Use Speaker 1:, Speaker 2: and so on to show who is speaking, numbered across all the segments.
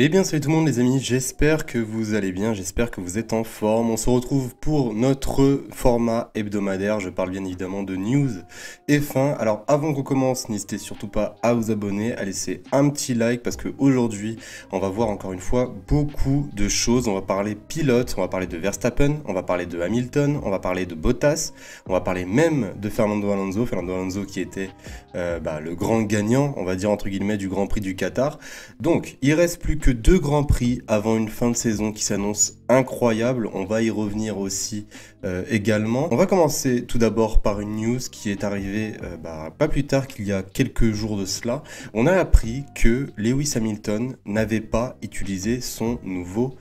Speaker 1: Eh bien salut tout le monde les amis, j'espère que vous allez bien, j'espère que vous êtes en forme. On se retrouve pour notre format hebdomadaire, je parle bien évidemment de news F1. Alors avant qu'on commence, n'hésitez surtout pas à vous abonner, à laisser un petit like parce qu'aujourd'hui on va voir encore une fois beaucoup de choses. On va parler pilote, on va parler de Verstappen, on va parler de Hamilton, on va parler de Bottas, on va parler même de Fernando Alonso qui était le grand gagnant, on va dire entre guillemets, du Grand Prix du Qatar. Donc il reste plus que 2 grands prix avant une fin de saison qui s'annonce incroyable. On va y revenir aussi également. On va commencer tout d'abord par une news qui est arrivée pas plus tard qu'il y a quelques jours de cela. On a appris que Lewis Hamilton n'avait pas utilisé son nouveau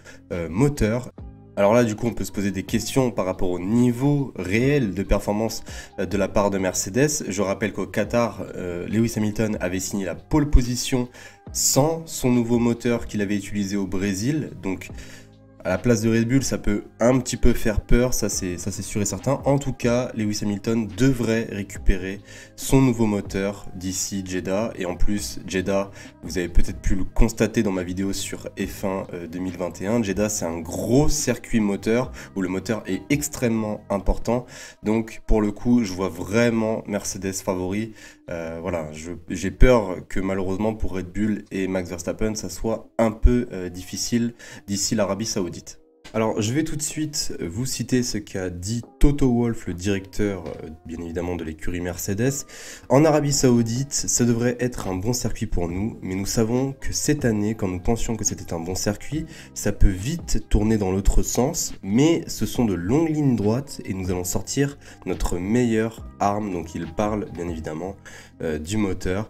Speaker 1: moteur. Alors là, du coup, on peut se poser des questions par rapport au niveau réel de performance de la part de Mercedes. Je rappelle qu'au Qatar, Lewis Hamilton avait signé la pole position sans son nouveau moteur qu'il avait utilisé au Brésil. Donc, à la place de Red Bull, ça peut un petit peu faire peur, ça c'est sûr et certain. En tout cas, Lewis Hamilton devrait récupérer son nouveau moteur d'ici Jeddah. Et en plus, Jeddah, vous avez peut-être pu le constater dans ma vidéo sur F1 2021. Jeddah, c'est un gros circuit moteur où le moteur est extrêmement important. Donc, pour le coup, je vois vraiment Mercedes favori. J'ai peur que malheureusement pour Red Bull et Max Verstappen, ça soit un peu difficile d'ici l'Arabie Saoudite. Alors, je vais tout de suite vous citer ce qu'a dit Toto Wolff, le directeur, bien évidemment, de l'écurie Mercedes. En Arabie Saoudite, ça devrait être un bon circuit pour nous, mais nous savons que cette année, quand nous pensions que c'était un bon circuit, ça peut vite tourner dans l'autre sens, mais ce sont de longues lignes droites et nous allons sortir notre meilleure arme. Donc, il parle, bien évidemment, du moteur.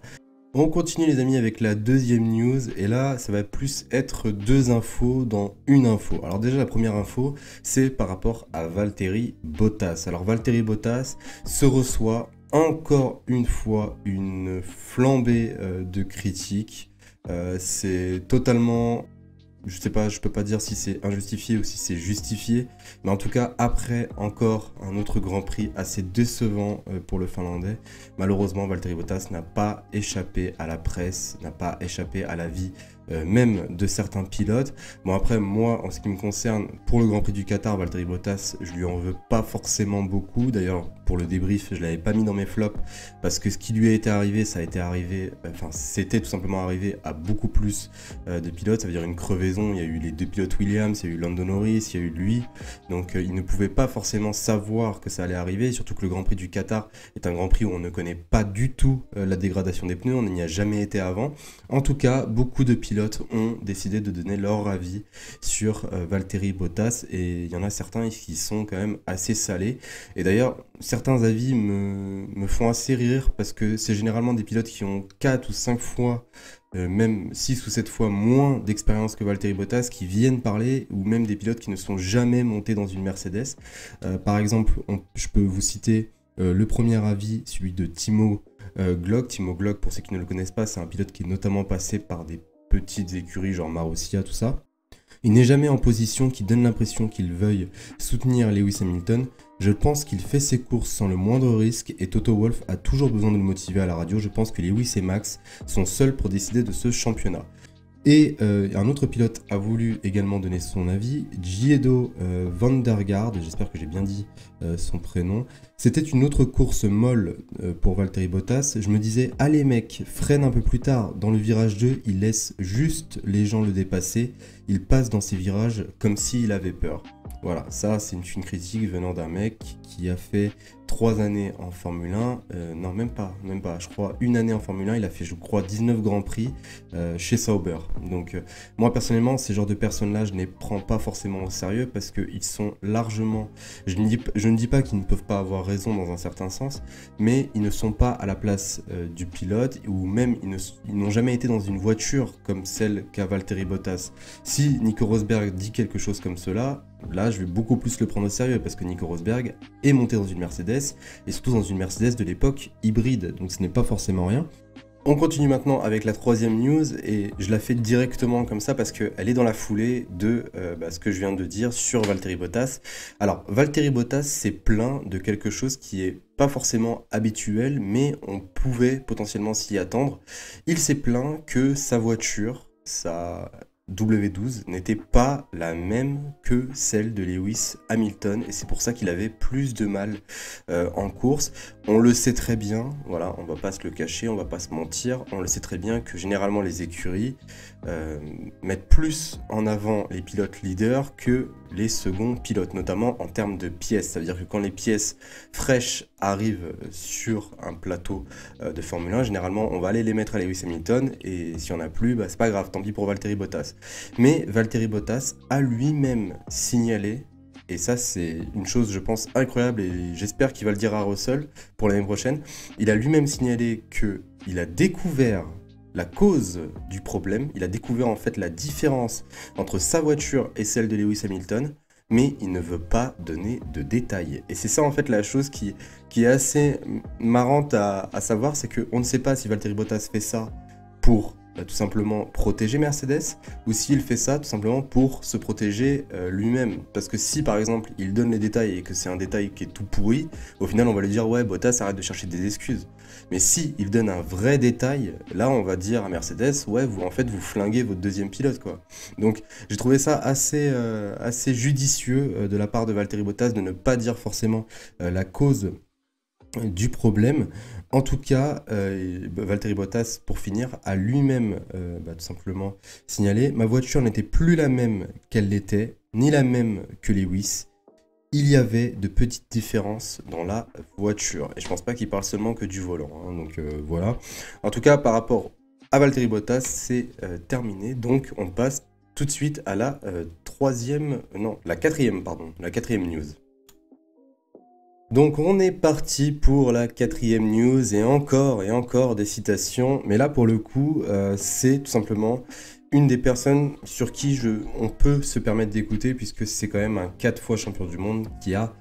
Speaker 1: On continue les amis avec la deuxième news et là ça va plus être 2 infos dans une info. Alors déjà la première info c'est par rapport à Valtteri Bottas. Alors Valtteri Bottas se reçoit encore une fois une flambée de critiques. C'est totalement... Je sais pas, je peux pas dire si c'est injustifié ou si c'est justifié, mais en tout cas, après encore un autre Grand Prix assez décevant pour le Finlandais, malheureusement, Valtteri Bottas n'a pas échappé à la presse, n'a pas échappé à la vie même de certains pilotes. Bon après, moi, en ce qui me concerne, pour le Grand Prix du Qatar, Valtteri Bottas, je lui en veux pas forcément beaucoup. D'ailleurs, pour le débrief, je l'avais pas mis dans mes flops, parce que ce qui lui a été arrivé, c'était tout simplement arrivé à beaucoup plus de pilotes, ça veut dire une crevaison. Il y a eu les 2 pilotes Williams, il y a eu Lando Norris, il y a eu lui, donc il ne pouvait pas forcément savoir que ça allait arriver, surtout que le Grand Prix du Qatar est un Grand Prix où on ne connaît pas du tout la dégradation des pneus, on n'y a jamais été avant. En tout cas, beaucoup de pilotes ont décidé de donner leur avis sur Valtteri Bottas et il y en a certains qui sont quand même assez salés. Et d'ailleurs, certains avis me font assez rire parce que c'est généralement des pilotes qui ont 4 ou 5 fois même 6 ou 7 fois moins d'expérience que Valtteri Bottas qui viennent parler, ou même des pilotes qui ne sont jamais montés dans une Mercedes. Par exemple, je peux vous citer le premier avis, celui de Timo Glock. Timo Glock, pour ceux qui ne le connaissent pas, c'est un pilote qui est notamment passé par des petites écuries genre Marussia, tout ça. Il n'est jamais en position qui donne l'impression qu'il veuille soutenir Lewis Hamilton. Je pense qu'il fait ses courses sans le moindre risque et Toto Wolff a toujours besoin de le motiver à la radio. Je pense que Lewis et Max sont seuls pour décider de ce championnat. Et un autre pilote a voulu également donner son avis, Giedo van der Garde, j'espère que j'ai bien dit son prénom. C'était une autre course molle pour Valtteri Bottas. Je me disais, allez mec, freine un peu plus tard. Dans le virage 2, il laisse juste les gens le dépasser. Il passe dans ses virages comme s'il avait peur. Voilà, ça c'est une critique venant d'un mec qui a fait 3 années en Formule 1, non même pas, je crois 1 année en Formule 1, il a fait je crois 19 Grands Prix chez Sauber. Donc moi personnellement ces genres de personnes là je ne les prends pas forcément au sérieux parce qu'ils sont largement, je ne dis pas qu'ils ne peuvent pas avoir raison dans un certain sens, mais ils ne sont pas à la place du pilote ou même ils n'ont jamais été dans une voiture comme celle qu'a Valtteri Bottas. Si Nico Rosberg dit quelque chose comme cela, là je vais beaucoup plus le prendre au sérieux parce que Nico Rosberg est monté dans une Mercedes et surtout dans une Mercedes de l'époque hybride, donc ce n'est pas forcément rien. On continue maintenant avec la troisième news et je la fais directement comme ça parce qu'elle est dans la foulée de ce que je viens de dire sur Valtteri Bottas. Alors Valtteri Bottas s'est plaint de quelque chose qui est pas forcément habituel mais on pouvait potentiellement s'y attendre. Il s'est plaint que sa voiture, W12 n'était pas la même que celle de Lewis Hamilton et c'est pour ça qu'il avait plus de mal en course. On le sait très bien, voilà, on va pas se le cacher, on va pas se mentir, on le sait très bien que généralement les écuries mettent plus en avant les pilotes leaders que les seconds pilotes, notamment en termes de pièces. Ça veut dire que quand les pièces fraîches arrivent sur un plateau de Formule 1, généralement on va aller les mettre à Lewis Hamilton et s'il n'y en a plus, bah, c'est pas grave, tant pis pour Valtteri Bottas. Mais Valtteri Bottas a lui-même signalé, et ça c'est une chose je pense incroyable et j'espère qu'il va le dire à Russell pour l'année prochaine, il a lui-même signalé qu'il a découvert la cause du problème, il a découvert en fait la différence entre sa voiture et celle de Lewis Hamilton, mais il ne veut pas donner de détails. Et c'est ça en fait la chose qui est assez marrante à savoir, c'est qu'on ne sait pas si Valtteri Bottas fait ça pour tout simplement protéger Mercedes, ou s'il fait ça tout simplement pour se protéger lui-même. Parce que si par exemple il donne les détails et que c'est un détail qui est tout pourri, au final on va lui dire ouais Bottas arrête de chercher des excuses. Mais si il donne un vrai détail, là on va dire à Mercedes ouais vous en fait vous flinguez votre deuxième pilote quoi. Donc j'ai trouvé ça assez judicieux de la part de Valtteri Bottas de ne pas dire forcément la cause du problème. En tout cas, Valtteri Bottas, pour finir, a lui-même tout simplement signalé « Ma voiture n'était plus la même qu'elle l'était, ni la même que Lewis. Il y avait de petites différences dans la voiture. » Et je pense pas qu'il parle seulement que du volant. Hein, donc voilà. En tout cas, par rapport à Valtteri Bottas, c'est terminé. Donc on passe tout de suite à la quatrième news. Donc on est parti pour la quatrième news et encore des citations, mais là pour le coup c'est tout simplement une des personnes sur qui on peut se permettre d'écouter puisque c'est quand même un 4 fois champion du monde qui a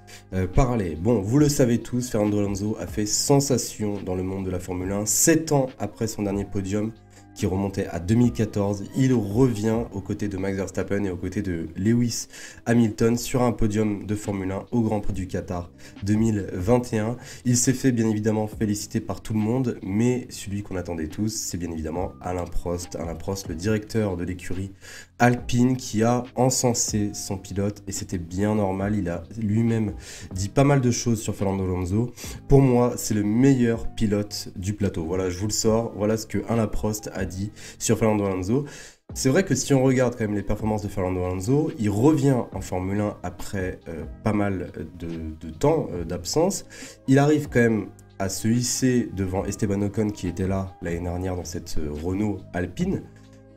Speaker 1: parlé. Bon, vous le savez tous, Fernando Alonso a fait sensation dans le monde de la Formule 1, 7 ans après son dernier podium qui remontait à 2014, il revient aux côtés de Max Verstappen et aux côtés de Lewis Hamilton sur un podium de Formule 1 au Grand Prix du Qatar 2021. Il s'est fait bien évidemment féliciter par tout le monde, mais celui qu'on attendait tous, c'est bien évidemment Alain Prost. Alain Prost, le directeur de l'écurie Alpine, qui a encensé son pilote, et c'était bien normal, il a lui-même dit pas mal de choses sur Fernando Alonso. Pour moi, c'est le meilleur pilote du plateau. Voilà, je vous le sors, voilà ce que Alain Prost a dit sur Fernando Alonso. C'est vrai que si on regarde quand même les performances de Fernando Alonso, il revient en Formule 1 après pas mal de temps d'absence. Il arrive quand même à se hisser devant Esteban Ocon qui était là l'année dernière dans cette Renault Alpine.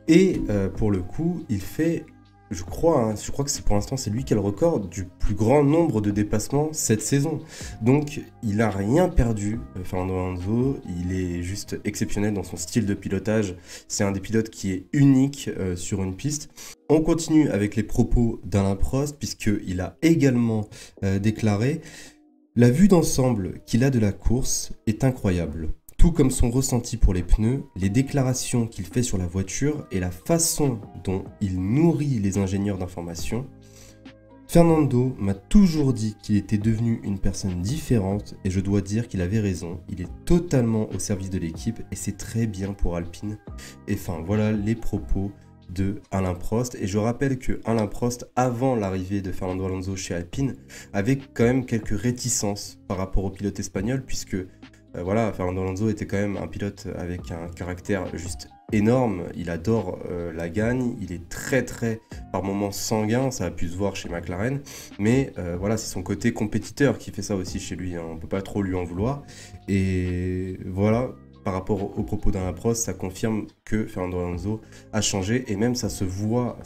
Speaker 1: Et pour le coup, il fait, je crois que pour l'instant c'est lui qui a le record du plus grand nombre de dépassements cette saison. Donc il n'a rien perdu, Fernando Alonso, il est juste exceptionnel dans son style de pilotage. C'est un des pilotes qui est unique sur une piste. On continue avec les propos d'Alain Prost puisqu'il a également déclaré « La vue d'ensemble qu'il a de la course est incroyable. Tout comme son ressenti pour les pneus, les déclarations qu'il fait sur la voiture et la façon dont il nourrit les ingénieurs d'information. Fernando m'a toujours dit qu'il était devenu une personne différente et je dois dire qu'il avait raison. Il est totalement au service de l'équipe et c'est très bien pour Alpine. » Et enfin, voilà les propos de Alain Prost. Et je rappelle que Alain Prost, avant l'arrivée de Fernando Alonso chez Alpine, avait quand même quelques réticences par rapport au pilote espagnol puisque voilà, Fernando Alonso était quand même un pilote avec un caractère juste énorme, il adore la gagne, il est très par moments sanguin, ça a pu se voir chez McLaren, mais voilà, c'est son côté compétiteur qui fait ça aussi chez lui, hein, on peut pas trop lui en vouloir, et voilà, par rapport aux propos d'Alain Prost, ça confirme que Fernando Alonso a changé et même ça se voit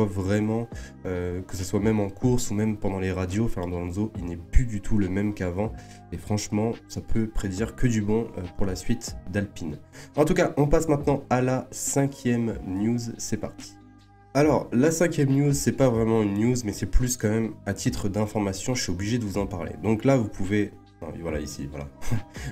Speaker 1: vraiment, que ce soit même en course ou même pendant les radios, Fernando Alonso, il n'est plus du tout le même qu'avant et franchement, ça peut prédire que du bon pour la suite d'Alpine. En tout cas, on passe maintenant à la 5e news, c'est parti. Alors, la 5e news, c'est pas vraiment une news, mais c'est plus quand même à titre d'information, je suis obligé de vous en parler. Donc là, vous pouvez... Voilà, ici, voilà.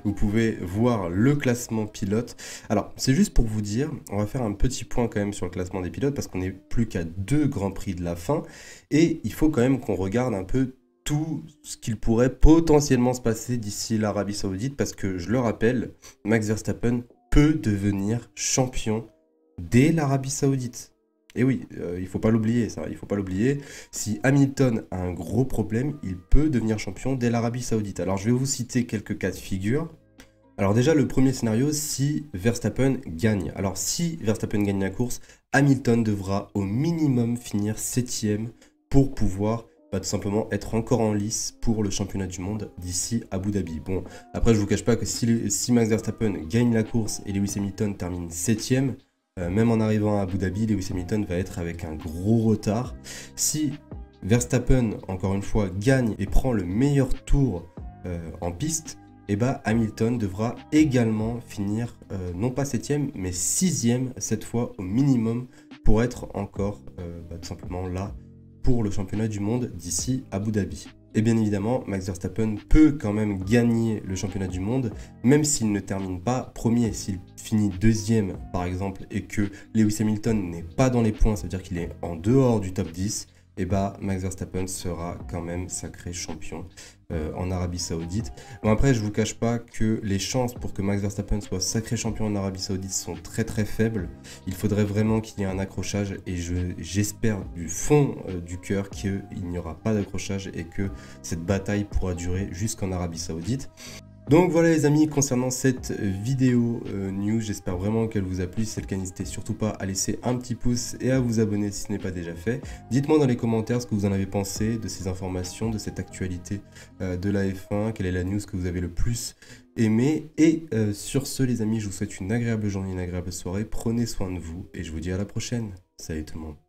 Speaker 1: Vous pouvez voir le classement pilote. Alors, c'est juste pour vous dire, on va faire un petit point quand même sur le classement des pilotes parce qu'on n'est plus qu'à 2 grands prix de la fin. Et il faut quand même qu'on regarde un peu tout ce qu'il pourrait potentiellement se passer d'ici l'Arabie Saoudite parce que, je le rappelle, Max Verstappen peut devenir champion dès l'Arabie Saoudite. Et oui, il faut pas l'oublier, ça, il faut pas l'oublier. Si Hamilton a un gros problème, il peut devenir champion dès l'Arabie Saoudite. Alors, je vais vous citer quelques cas de figure. Alors déjà, le premier scénario, si Verstappen gagne. Alors si Verstappen gagne la course, Hamilton devra au minimum finir 7ème pour pouvoir tout simplement être encore en lice pour le championnat du monde d'ici Abu Dhabi. Bon, après je vous cache pas que si Max Verstappen gagne la course et Lewis Hamilton termine 7ème, même en arrivant à Abu Dhabi, Lewis Hamilton va être avec un gros retard. Si Verstappen, encore une fois, gagne et prend le meilleur tour en piste, et bah Hamilton devra également finir non pas 7ème mais 6ème cette fois au minimum pour être encore tout simplement là pour le championnat du monde d'ici Abu Dhabi. Et bien évidemment, Max Verstappen peut quand même gagner le championnat du monde, même s'il ne termine pas premier. S'il finit 2ème par exemple et que Lewis Hamilton n'est pas dans les points, ça veut dire qu'il est en dehors du top 10, et bah Max Verstappen sera quand même sacré champion en Arabie Saoudite. Bon, après, je vous cache pas que les chances pour que Max Verstappen soit sacré champion en Arabie Saoudite sont très très faibles. Il faudrait vraiment qu'il y ait un accrochage et j'espère du fond du cœur qu'il n'y aura pas d'accrochage et que cette bataille pourra durer jusqu'en Arabie Saoudite. Donc voilà les amis, concernant cette vidéo news, j'espère vraiment qu'elle vous a plu. Si c'est le cas, n'hésitez surtout pas à laisser un petit pouce et à vous abonner si ce n'est pas déjà fait. Dites-moi dans les commentaires ce que vous en avez pensé de ces informations, de cette actualité de la F1, quelle est la news que vous avez le plus aimé. Et sur ce les amis, je vous souhaite une agréable journée, une agréable soirée, prenez soin de vous et je vous dis à la prochaine. Salut tout le monde.